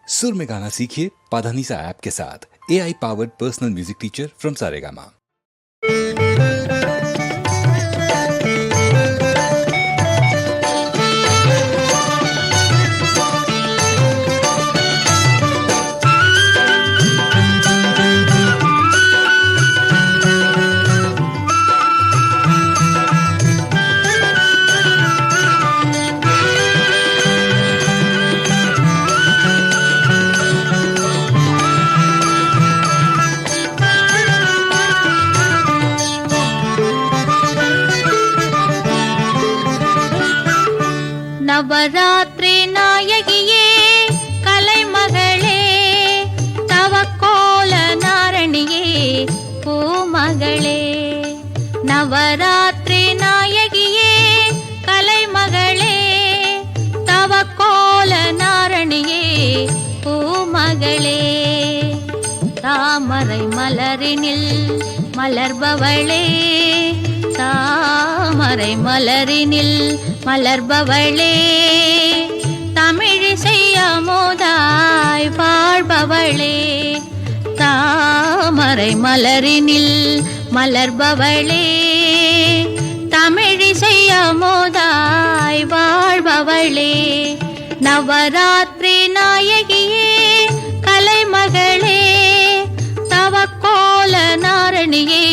सुर में गाना सीखिए पाधानीसा ऐप के साथ। AI powered personal music teacher from Saregama. Navaratri நாயகியே கலைமகளே தவக்கோல நாரணியே பூமகளே. நவராத்திரி நாயகியே கலைமகளே தவக்கோல நாரணியே பூமகளே. தாமரை மலரினில் மலர்பவளே தாமரை மலரினில் மலர்பவளே. தமிழிசை அமுதாய் வாழ்பவளே தாமரை மலரினில் மலர்பவளே. தமிழிசை அமுதாய் வாழ்பவளே. நவராத்திரி நாயகியே கலைமகளே தவக்கோல நாரணியே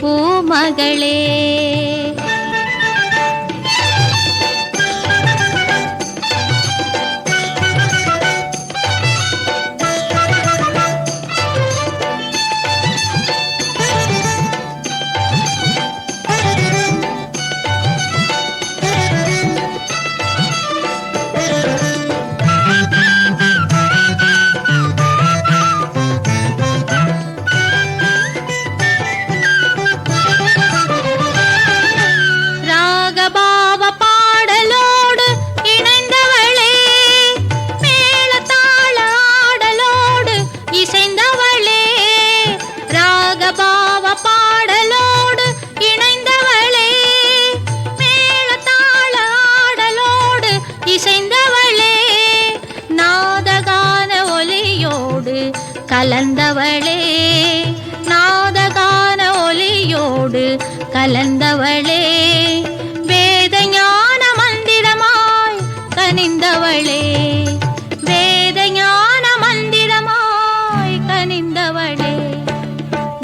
பூமகளே. கலந்தவளே நாதகான ஒலியோடு கலந்தவளே. வேத ஞான மந்திரமாய் கனிந்தவளே வேத ஞான மந்திரமாய் கனிந்தவளே.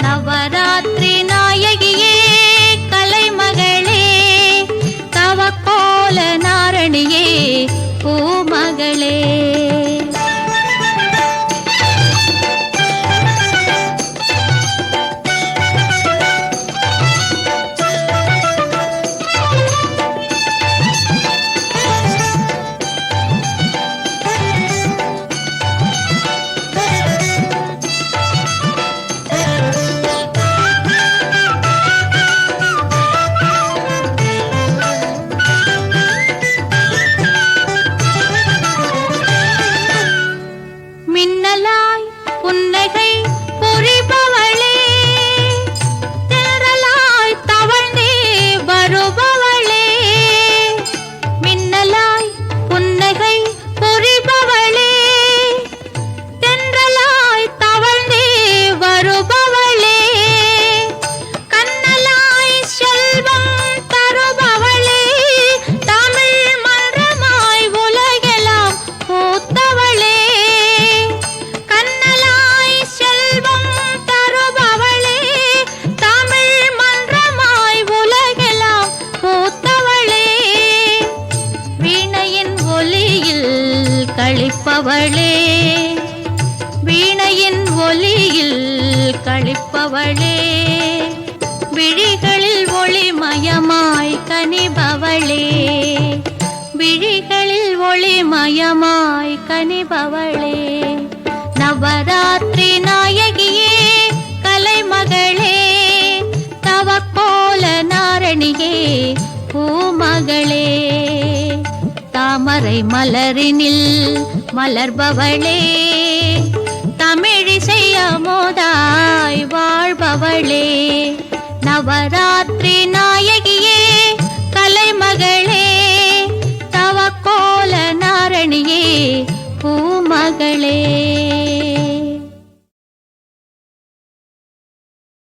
நவராத்திரி நாயகியே கலைமகளே தவக்கோல நாரணியே பூமகளே. களிப்பவளே வீணையின் ஒலியில் களிப்பவளே. விழிகளில் ஒளிமயமாய் கனிபவளே விழிகளில் ஒளிமயமாய் கனிபவளே. நவராத்திரி நாயகியே கலைமகளே தவக்கோல நாரணியே பூமகளே. தாமரை மலரினில் மலர்பவளே தமிழிசை அமுதாய் வாழ்பவளே. நவராத்திரி நாயகியே கலைமகளே தவக்கோல நாரணியே பூமகளே. மகளே